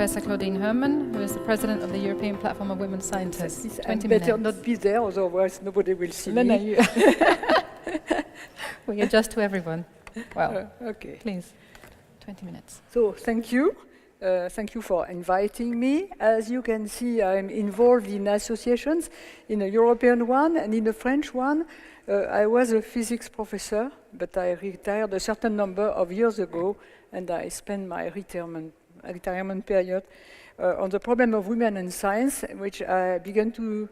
Professor Claudine Hermann, who is the president of the European Platform of Women Scientists. 20 better minutes. not be there, otherwise nobody will see No, me. no, you. We adjust to everyone. Well, Okay. please, 20 minutes. So thank you. Thank you for inviting me. As you can see, I'm involved in associations, in a European one and in a French one. I was a physics professor, but I retired a certain number of years ago, and I spent my retirement period on the problem of women in science, which I began to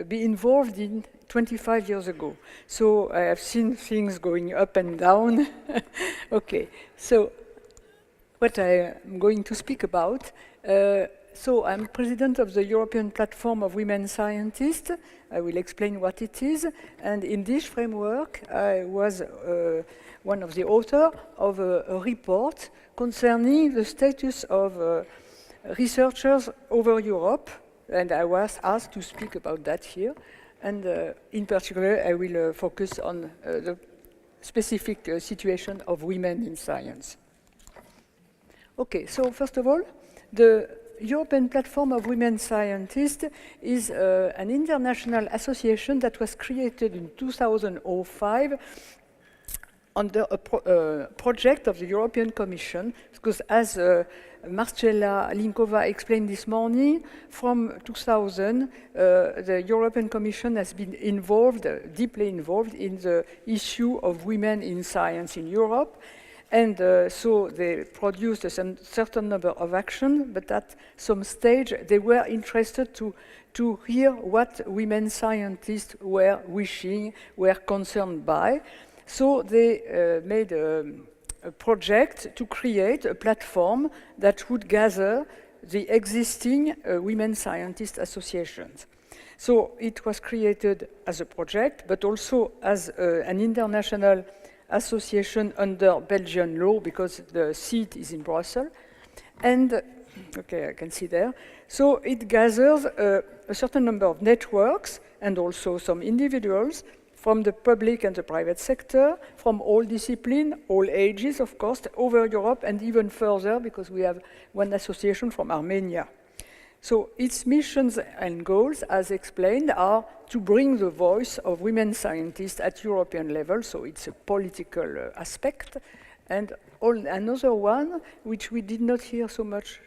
be involved in 25 years ago. So I have seen things going up and down. Okay, so what I am going to speak about. So I'm president of the European Platform of Women Scientists. I will explain what it is. And in this framework, I was one of the authors of a report concerning the status of researchers over Europe. And I was asked to speak about that here. And in particular, I will focus on the specific situation of women in science. Okay, so first of all, the European Platform of Women Scientists is an international association that was created in 2005 under a project of the European Commission, because as Marcella Linkova explained this morning, from 2000, the European Commission has been involved, deeply involved in the issue of women in science in Europe. And so they produced a certain number of actions, but at some stage they were interested to hear what women scientists were wishing, were concerned by. So they made a project to create a platform that would gather the existing women scientist associations. So it was created as a project, but also as an international association under Belgian law, because the seat is in Brussels. And, okay, I can see there. So it gathers a certain number of networks and also some individuals from the public and the private sector, from all disciplines, all ages, of course, over Europe and even further, because we have one association from Armenia. So its missions and goals, as explained, are to bring the voice of women scientists at European level, so it's a political aspect. And another one, which we did not hear so much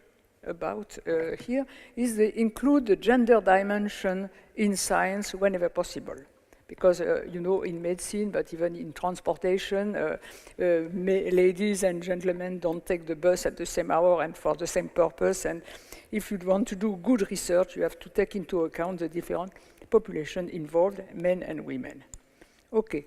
about here, is they include the gender dimension in science whenever possible. Because, you know, in medicine, but even in transportation, ladies and gentlemen don't take the bus at the same hour and for the same purpose. And if you want to do good research, you have to take into account the different population involved, men and women. Okay,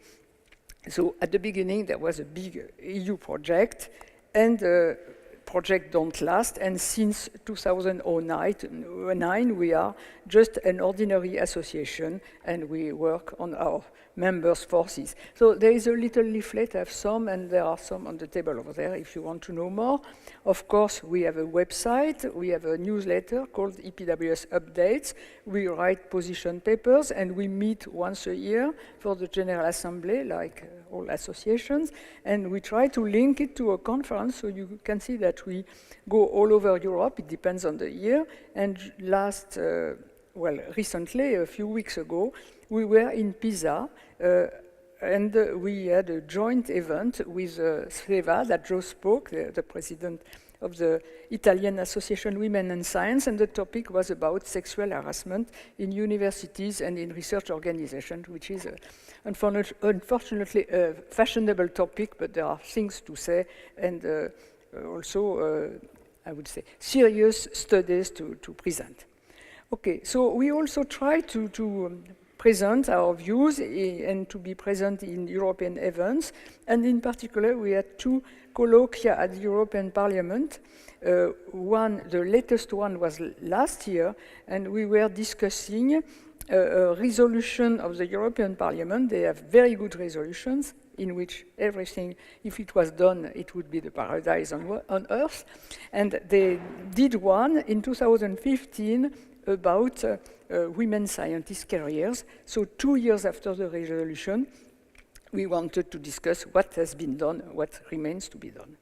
so at the beginning there was a big EU project, and the project don't last, and since 2009 we are just an ordinary association, and we work on our members' forces. So there is a little leaflet, I have some, and there are some on the table over there if you want to know more. Of course, we have a website, we have a newsletter called EPWS Updates. We write position papers, and we meet once a year for the General Assembly, like all associations, and we try to link it to a conference, so you can see that we go all over Europe. It depends on the year. And recently, a few weeks ago, we were in Pisa, and we had a joint event with Sveva, that just spoke, the president of the Italian Association Women in Science, and the topic was about sexual harassment in universities and in research organizations, which is unfortunately a fashionable topic, but there are things to say, and also, I would say, serious studies to present. Okay, so we also try to present our views and to be present in European events, and in particular we had two colloquia at the European Parliament. The latest one was last year, and we were discussing a resolution of the European Parliament. They have very good resolutions in which everything, if it was done, it would be the paradise on earth. And they did one in 2015 about women scientists' careers. So 2 years after the resolution, we wanted to discuss what has been done, what remains to be done.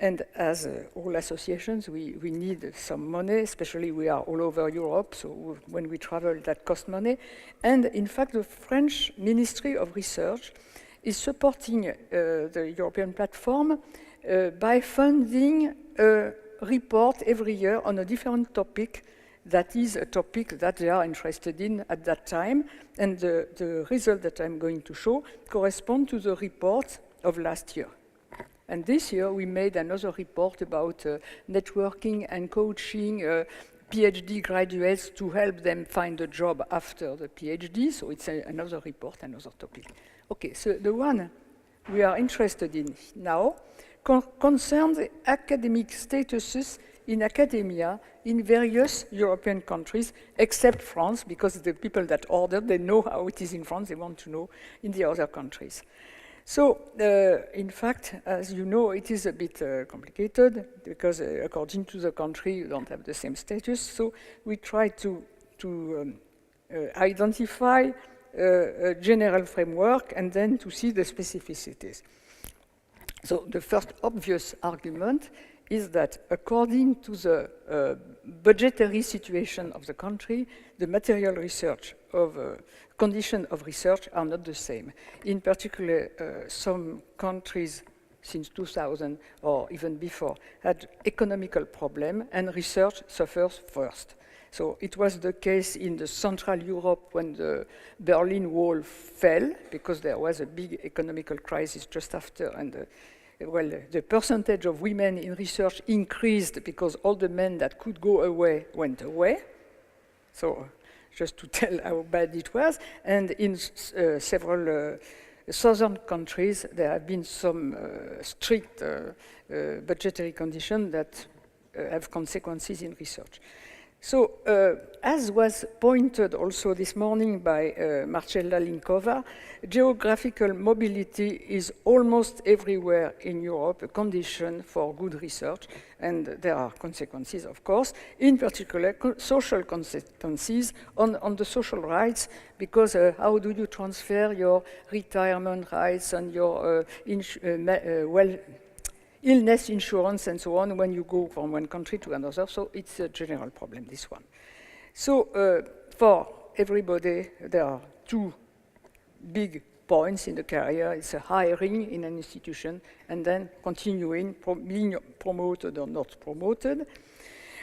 And as all associations, we need some money, especially we are all over Europe, so when we travel, that costs money. And in fact, the French Ministry of Research is supporting the European platform by funding a report every year on a different topic that is a topic that they are interested in at that time. And the result that I'm going to show correspond to the report of last year. And this year we made another report about networking and coaching PhD graduates to help them find a job after the PhD. So it's another report, another topic. Okay, so the one we are interested in now concerns academic statuses in academia in various European countries, except France, because the people that ordered, they know how it is in France, they want to know in the other countries. So, in fact, as you know, it is a bit complicated, because according to the country, you don't have the same status. So we try to identify a general framework and then to see the specificities. So the first obvious argument is that according to the budgetary situation of the country, the material research of condition of research are not the same. In particular, some countries since 2000 or even before had economical problem and research suffers first. So it was the case in the Central Europe when the Berlin Wall fell, because there was a big economical crisis just after, and well, the percentage of women in research increased because all the men that could go away went away. So just to tell how bad it was. And in several southern countries, there have been some strict budgetary conditions that have consequences in research. So, as was pointed also this morning by Marcella Linkova, geographical mobility is almost everywhere in Europe a condition for good research, and there are consequences, of course, in particular social consequences on the social rights, because how do you transfer your retirement rights and your illness insurance and so on when you go from one country to another. So it's a general problem, this one. So for everybody, there are two big points in the career. It's a hiring in an institution and then continuing, being promoted or not promoted.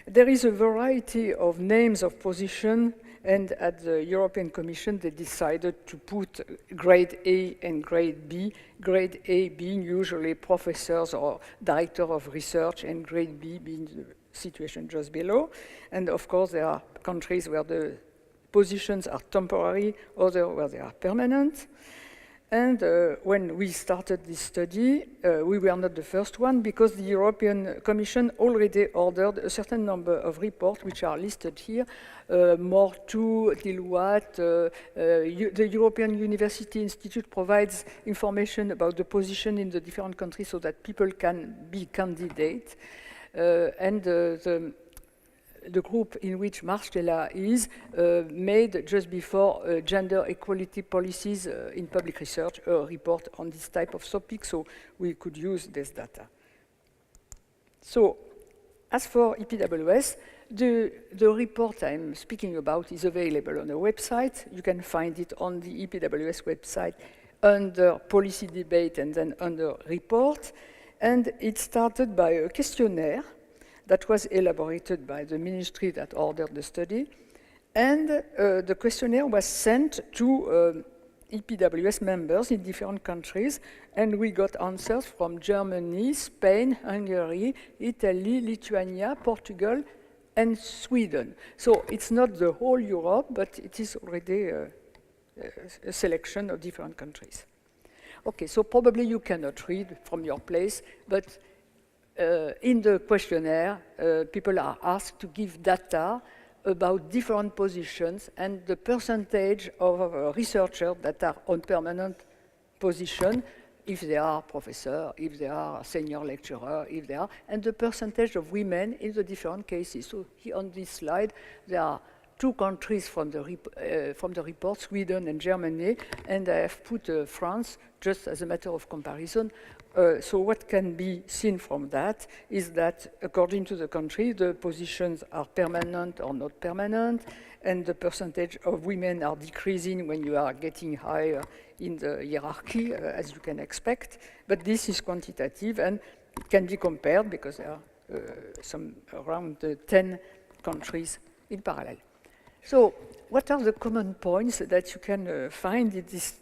There is a variety of names of position, and at the European Commission, they decided to put grade A and grade B, grade A being usually professors or director of research, and grade B being the situation just below. And of course, there are countries where the positions are temporary, others where they are permanent. And when we started this study, we were not the first one, because the European Commission already ordered a certain number of reports, which are listed here. MOR2, Deloitte, the European University Institute provides information about the position in the different countries so that people can be candidates. And the group in which Marcella is made just before gender equality policies in public research, a report on this type of topic, so we could use this data. So, as for EPWS, the report I'm speaking about is available on the website. You can find it on the EPWS website under policy debate and then under report. And it started by a questionnaire that was elaborated by the ministry that ordered the study. And the questionnaire was sent to EPWS members in different countries, and we got answers from Germany, Spain, Hungary, Italy, Lithuania, Portugal, and Sweden. So it's not the whole Europe, but it is already a selection of different countries. Okay, so probably you cannot read from your place, but in the questionnaire, people are asked to give data about different positions and the percentage of researchers that are on permanent position, if they are professor, if they are senior lecturer, if they are, and the percentage of women in the different cases. So here on this slide, there are two countries from the report, Sweden and Germany, and I have put France just as a matter of comparison. So what can be seen from that is that according to the country, the positions are permanent or not permanent, and the percentage of women are decreasing when you are getting higher in the hierarchy, as you can expect. But this is quantitative and can be compared because there are around 10 countries in parallel. So what are the common points that you can find in this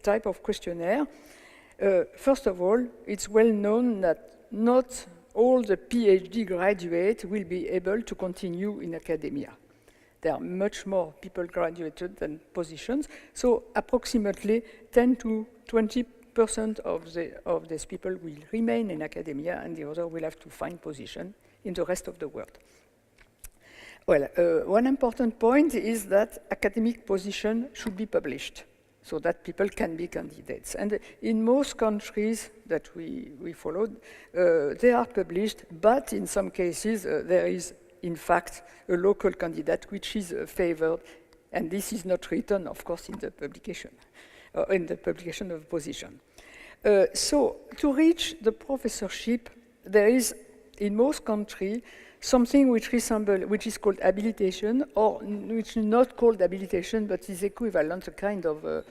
type of questionnaire? First of all, it's well known that not all the PhD graduates will be able to continue in academia. There are much more people graduated than positions, so approximately 10 to 20% of these people will remain in academia and the other will have to find position in the rest of the world. Well, one important point is that academic position should be published so that people can be candidates. And in most countries that we followed, they are published, but in some cases there is, in fact, a local candidate which is favored, and this is not written, of course, in the publication of a position. So to reach the professorship, there is, in most countries, something which is called habilitation, or which is not called habilitation, but is equivalent, a kind of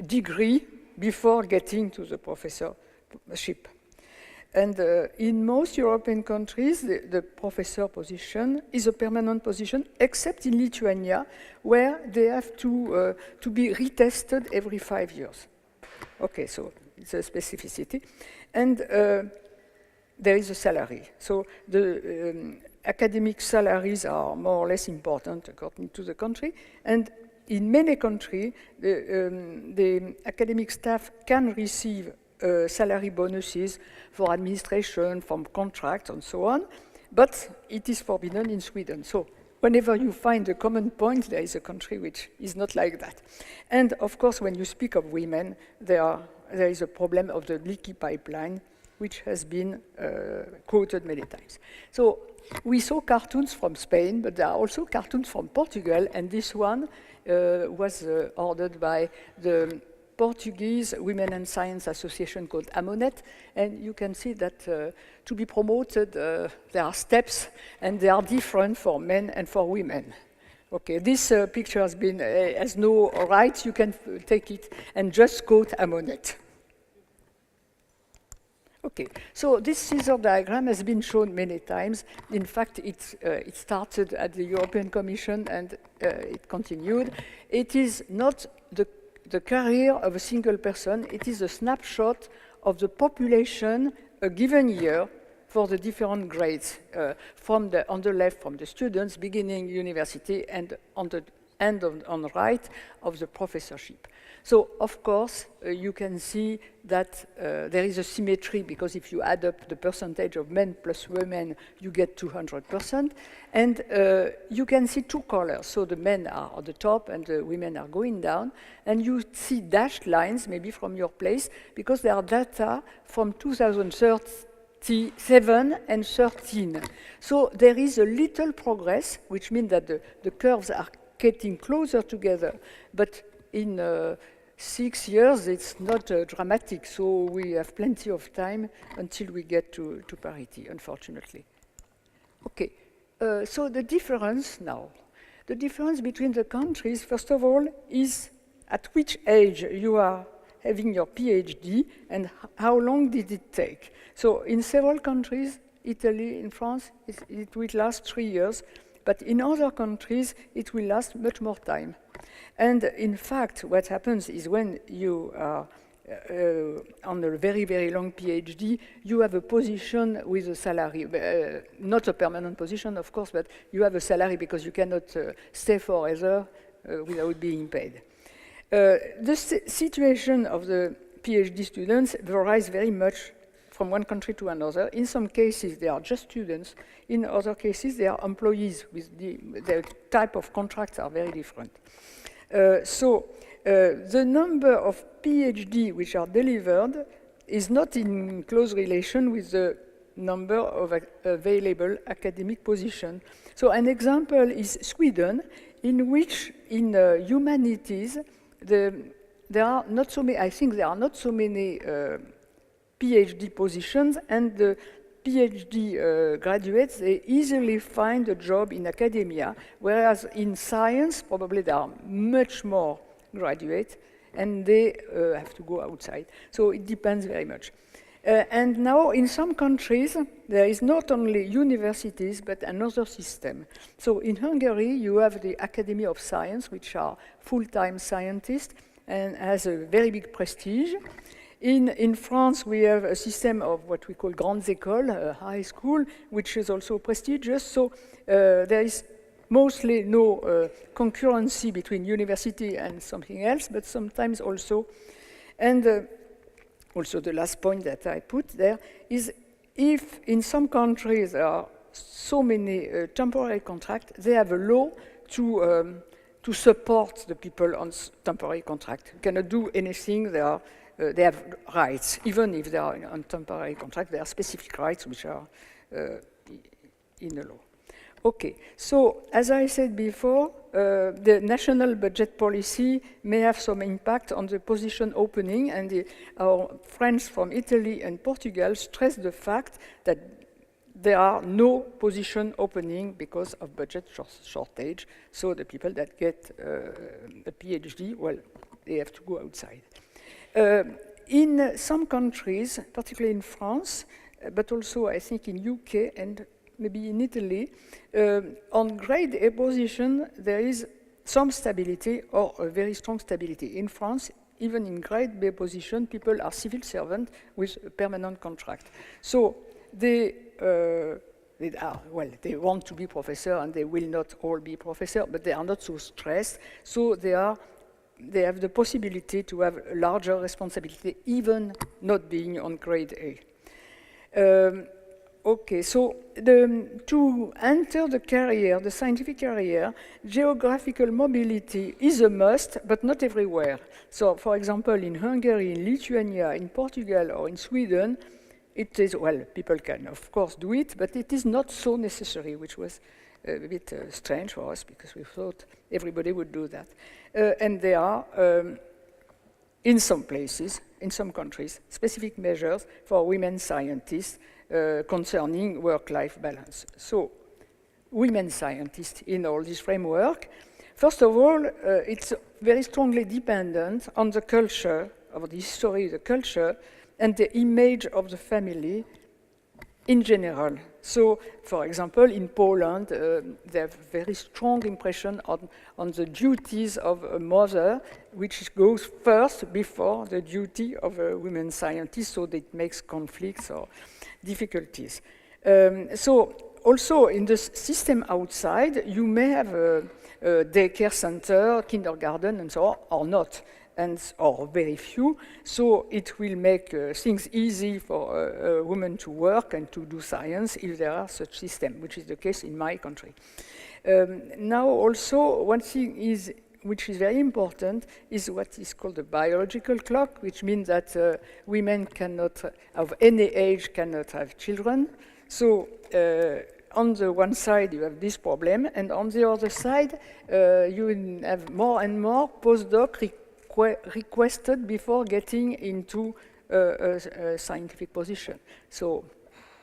degree before getting to the professorship. And in most European countries, the professor position is a permanent position, except in Lithuania, where they have to be retested every 5 years. Okay, so it's a specificity. And there is a salary. So the academic salaries are more or less important according to the country. And in many countries, the academic staff can receive salary bonuses for administration, from contracts, and so on. But it is forbidden in Sweden. So whenever you find a common point, there is a country which is not like that. And of course, when you speak of women, there is a problem of the leaky pipeline, which has been quoted many times. So we saw cartoons from Spain, but there are also cartoons from Portugal, and this one was ordered by the Portuguese Women and Science Association called AMONET, and you can see that to be promoted, there are steps, and they are different for men and for women. Okay, this picture has no rights, you can take it and just quote AMONET. Okay, so this scissor diagram has been shown many times. In fact, it started at the European Commission and it continued. It is not the career of a single person, it is a snapshot of the population a given year for the different grades, on the left from the students, beginning university, and on the right of the professorship. So, of course, you can see that there is a symmetry, because if you add up the percentage of men plus women, you get 200%. And you can see two colors. So the men are at the top and the women are going down. And you see dashed lines, maybe from your place, because there are data from 2007 and 13. So there is a little progress, which means that the curves are getting closer together. But in 6 years, it's not dramatic, so we have plenty of time until we get to parity, unfortunately. Okay, so the difference now. The difference between the countries, first of all, is at which age you are having your PhD and how long did it take. So in several countries, Italy, in France, it will last 3 years, but in other countries, it will last much more time. And in fact, what happens is when you are on a very, very long PhD, you have a position with a salary, not a permanent position, of course, but you have a salary because you cannot stay forever without being paid. The situation of the PhD students varies very much from one country to another. In some cases, they are just students. In other cases, they are employees. The type of contracts are very different. The number of PhD which are delivered is not in close relation with the number of available academic positions. So an example is Sweden. in which in humanities there are not so many, I think there are not so many PhD positions, and the PhD graduates, they easily find a job in academia, whereas in science, probably there are much more graduates, and they have to go outside. So it depends very much. And now in some countries, there is not only universities, but another system. So in Hungary, you have the Academy of Science, which are full-time scientists, and has a very big prestige. In France, we have a system of what we call grandes écoles, a high school, which is also prestigious. So there is mostly no concurrency between university and something else, but sometimes also. And also the last point that I put there is if in some countries there are so many temporary contracts, they have a law to support the people on temporary contract. You cannot do anything. They have rights, even if they are on temporary contract. There are specific rights which are in the law. Okay, so as I said before, the national budget policy may have some impact on the position opening, and our friends from Italy and Portugal stress the fact that there are no position opening because of budget shortage. So the people that get a PhD, well, they have to go outside. In some countries, particularly in France, but also I think in UK and maybe in Italy, on grade A position, there is some stability or a very strong stability. In France, even in grade B position, people are civil servants with a permanent contract. So they want to be professor, and they will not all be professor, but they are not so stressed. So they have the possibility to have a larger responsibility, even not being on grade A. Okay, so to enter the career, the scientific career, geographical mobility is a must, but not everywhere. So, for example, in Hungary, in Lithuania, in Portugal, or in Sweden, it is, well, people can, of course, do it, but it is not so necessary, which was a bit strange for us, because we thought everybody would do that. And there are, in some places, in some countries, specific measures for women scientists concerning work-life balance. So, women scientists in all this framework, first of all, it's very strongly dependent on the culture, of the history, the culture, and the image of the family in general. So, for example, in Poland, they have very strong impression on the duties of a mother, which goes first before the duty of a women scientist, so that it makes conflicts or difficulties. So, also in the system outside, you may have a daycare center, kindergarten, and so on, or not, or very few. So it will make things easy for a woman to work and to do science if there are such systems, which is the case in my country. Now also, one thing which is very important is what is called the biological clock, which means that women cannot, of any age, cannot have children. So on the one side, you have this problem, and on the other side, you have more and more postdoc requested before getting into a scientific position. So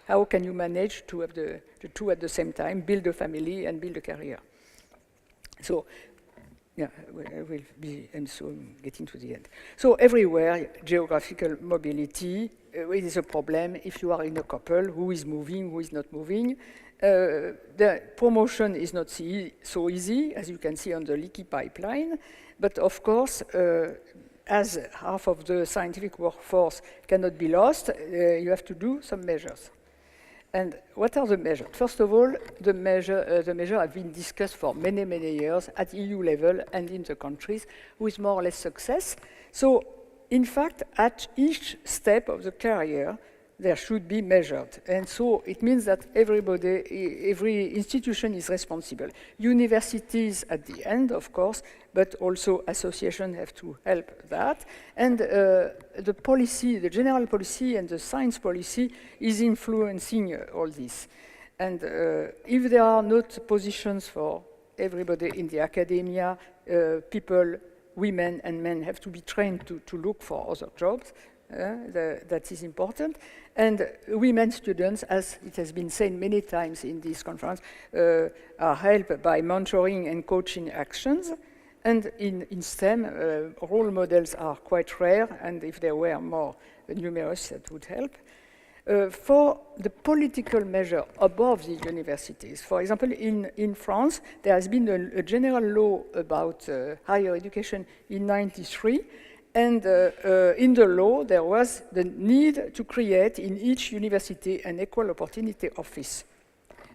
how can you manage to have the two at the same time, build a family and build a career? So, yeah, I will be, and so getting to the end. So everywhere, geographical mobility, it is a problem if you are in a couple, who is moving, who is not moving. The promotion is not so easy, as you can see on the leaky pipeline, but of course, as half of the scientific workforce cannot be lost, you have to do some measures. And what are the measures? First of all, the measure have been discussed for many, many years at EU level and in the countries with more or less success. So, in fact, at each step of the career, there should be measured. And so it means that every institution is responsible. Universities at the end, of course, but also associations have to help that. And the policy, the general policy and the science policy is influencing all this. And if there are not positions for everybody in the academia, people, women and men have to be trained to look for other jobs. That is important. And women students, as it has been said many times in this conference, are helped by mentoring and coaching actions. And in STEM, role models are quite rare, and if they were more numerous, that would help. For the political measure above the universities, for example, in France, there has been a general law about higher education in '93, and in the law, there was the need to create in each university an equal opportunity office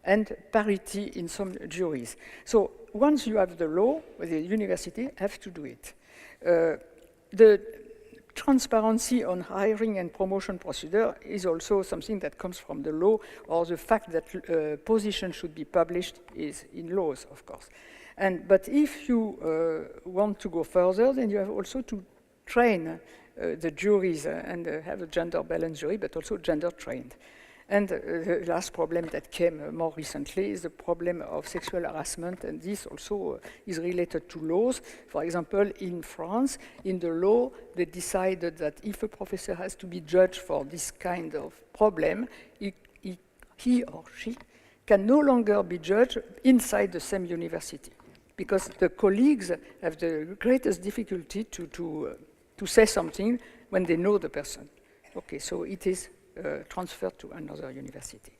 and parity in some juries. So once you have the law, the university have to do it. The transparency on hiring and promotion procedure is also something that comes from the law, or the fact that positions should be published is in laws, of course. But if you want to go further, then you have also to train the juries and have a gender balanced jury, but also gender trained. And the last problem that came more recently is the problem of sexual harassment, and this also is related to laws. For example, in France, in the law, they decided that if a professor has to be judged for this kind of problem, he or she can no longer be judged inside the same university, because the colleagues have the greatest difficulty to say something when they know the person. Okay, so it is transferred to another university.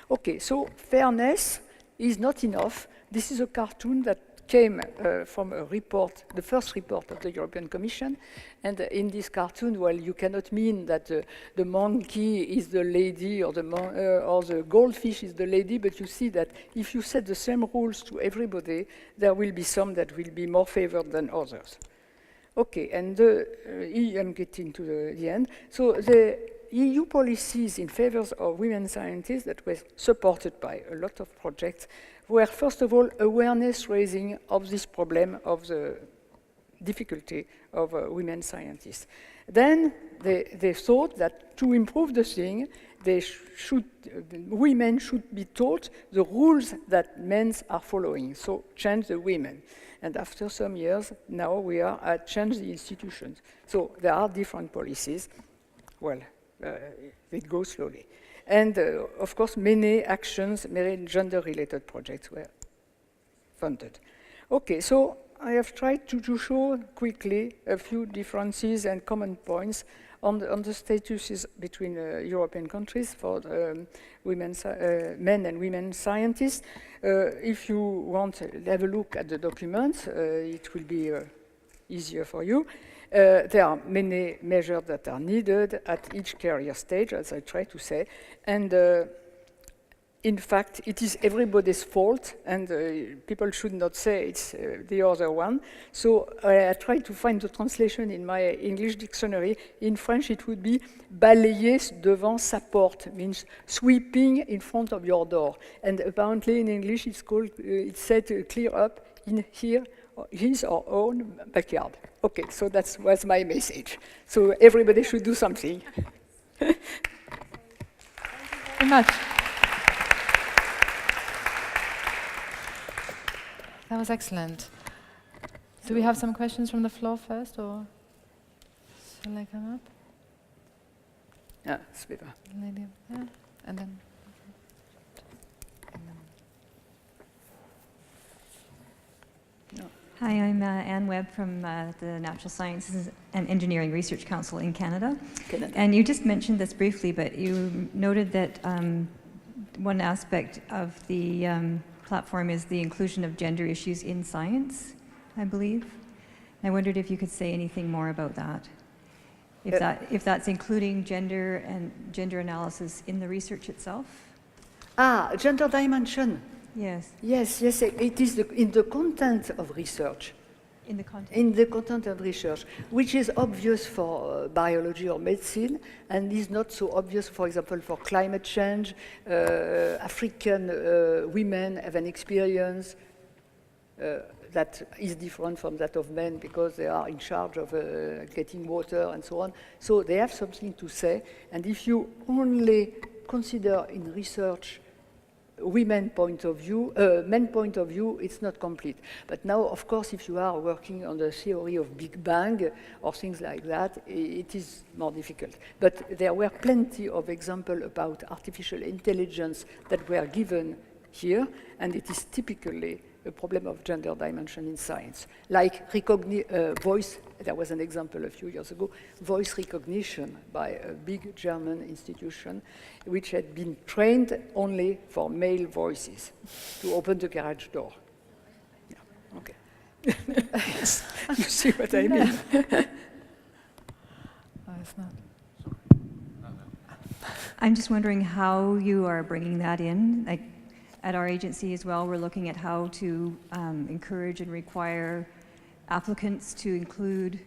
Okay, so fairness is not enough. This is a cartoon that came from a report, the first report of the European Commission. And in this cartoon, well, you cannot mean that the monkey is the lady or the goldfish is the lady, but you see that if you set the same rules to everybody, there will be some that will be more favored than others. Okay, and I'm getting to the end. So the EU policies in favor of women scientists that were supported by a lot of projects were, first of all, awareness raising of this problem of the difficulty of women scientists. Then they thought that to improve the thing, women should be taught the rules that men are following, so change the women. And after some years, now we are at change the institutions. So there are different policies. Well, it goes slowly. And of course, many actions, many gender-related projects were funded. Okay, so I have tried to show quickly a few differences and common points on the statuses between European countries for men and women scientists. If you want to have a look at the documents, it will be easier for you. There are many measures that are needed at each career stage, as I try to say, and in fact, it is everybody's fault, and people should not say it's the other one. So I tried to find the translation in my English dictionary. In French, it would be balayer devant sa porte, means sweeping in front of your door. And apparently in English, it's said clear up in his or own backyard. Okay, so that was my message. So everybody should do something. Thank you very much. That was excellent. Do we have some questions from the floor first, or shall I come up? Yeah, Sveva. Lady up there, and then. Hi, I'm Anne Webb from the Natural Sciences and Engineering Research Council in Canada. And you just mentioned this briefly, but you noted that one aspect of the platform is the inclusion of gender issues in science, I believe. I wondered if you could say anything more about that. If that's including gender and gender analysis in the research itself? Gender dimension. Yes. Yes, it is in the content of research. In the content? In the content of research, which is obvious for biology or medicine, and is not so obvious, for example, for climate change. African women have an experience that is different from that of men because they are in charge of getting water and so on. So they have something to say, and if you only consider in research women point of view, men point of view, it's not complete. But now, of course, if you are working on the theory of Big Bang or things like that, it is more difficult. But there were plenty of examples about artificial intelligence that were given here, and it is typically a problem of gender dimension in science. Like voice, there was an example a few years ago, voice recognition by a big German institution which had been trained only for male voices to open the garage door. Yeah, okay. You see what I mean? Oh, it's not. I'm just wondering how you are bringing that in. Like at our agency as well, we're looking at how to encourage and require applicants to include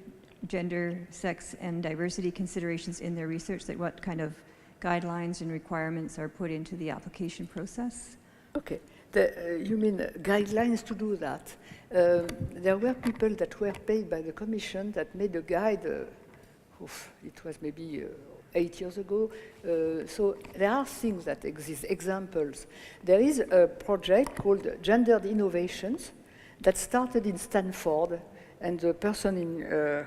gender, sex, and diversity considerations in their research, like what kind of guidelines and requirements are put into the application process? Okay. You mean guidelines to do that? There were people that were paid by the Commission that made a guide, it was maybe 8 years ago. So there are things that exist, examples. There is a project called Gendered Innovations that started in Stanford, and the person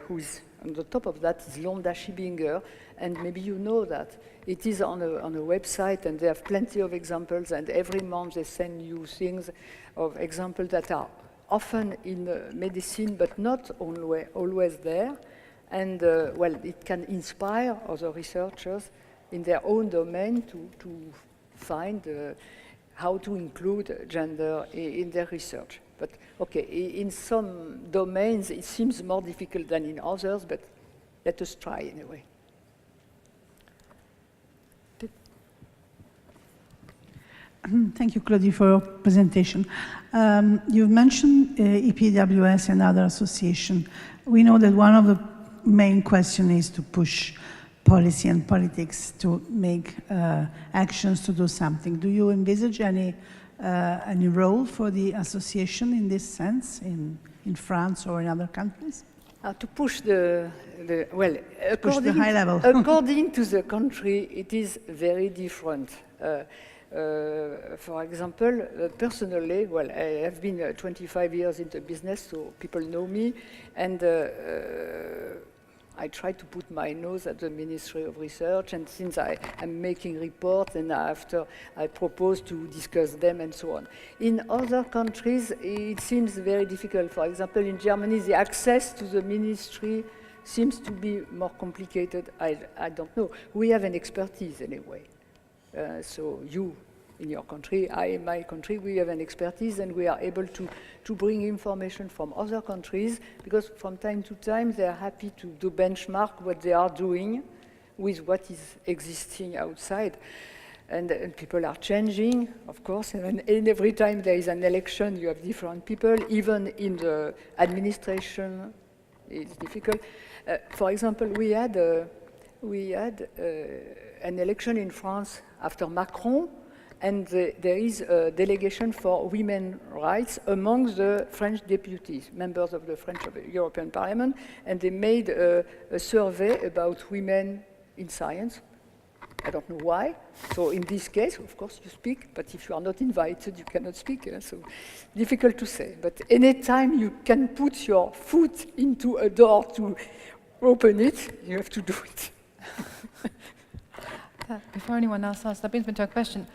who is on the top of that is Londa Schibinger, and maybe you know that. It is on a website, and they have plenty of examples, and every month they send you things of examples that are often in medicine, but not always there. And, well, it can inspire other researchers in their own domain to find how to include gender in their research. But, okay, in some domains it seems more difficult than in others, but let us try anyway. Thank you, Claudie, for your presentation. You've mentioned EPWS and other associations. We know that one of the main questions is to push policy and politics to make actions to do something. Do you envisage any role for the association in this sense, in France or in other countries? To push the high level. According to the country, it is very different. For example, personally, well, I have been 25 years into business, so people know me, and I try to put my nose at the Ministry of Research, and since I'm making reports, and after I propose to discuss them and so on. In other countries, it seems very difficult. For example, in Germany, the access to the ministry seems to be more complicated. I don't know. We have an expertise anyway. So you, in your country, I, in my country, we have an expertise, and we are able to bring information from other countries, because from time to time they are happy to benchmark what they are doing with what is existing outside. And people are changing, of course, and every time there is an election, you have different people. Even in the administration, it's difficult. For example, we had an election in France after Macron, and there is a delegation for women's rights among the French deputies, members of the French European Parliament, and they made a survey about women in science. I don't know why. So in this case, of course, you speak, but if you are not invited, you cannot speak. So difficult to say. But anytime you can put your foot into a door to open it, you have to do it. Before anyone else asks, that brings me to a question.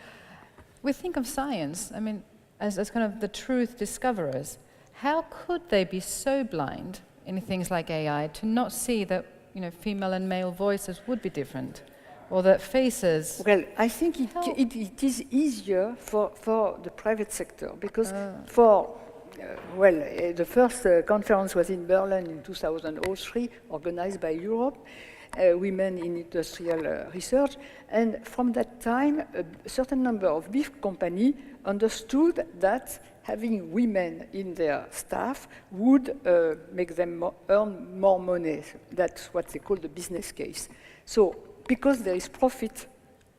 We think of science, I mean, as kind of the truth discoverers. How could they be so blind in things like AI to not see that, you know, female and male voices would be different, or that faces? Well, I think it is easier for the private sector, because the first conference was in Berlin in 2003, organized by Europe. Women in industrial research, and from that time a certain number of big companies understood that having women in their staff would make them earn more money. That's what they call the business case. So because there is profit,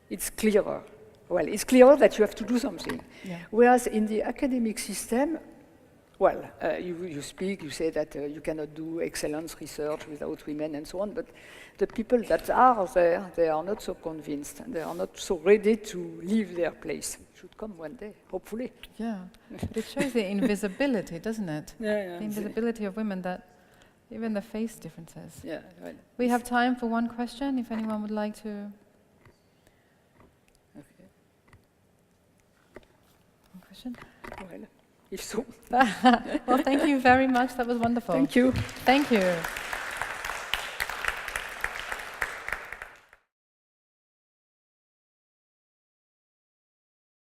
it's clearer. Well, it's clearer that you have to do something. Yeah. Whereas in the academic system, well, you speak, you say that you cannot do excellent research without women and so on, but the people that are there, they are not so convinced, and they are not so ready to leave their place. It should come one day, hopefully. Yeah, but it shows the invisibility, doesn't it? Yeah. The invisibility of women, that even the face differences. Yeah, well, We have time for one question, if anyone would like to. okay. One question? Well, if so. Well, thank you very much. That was wonderful. Thank you. Thank you.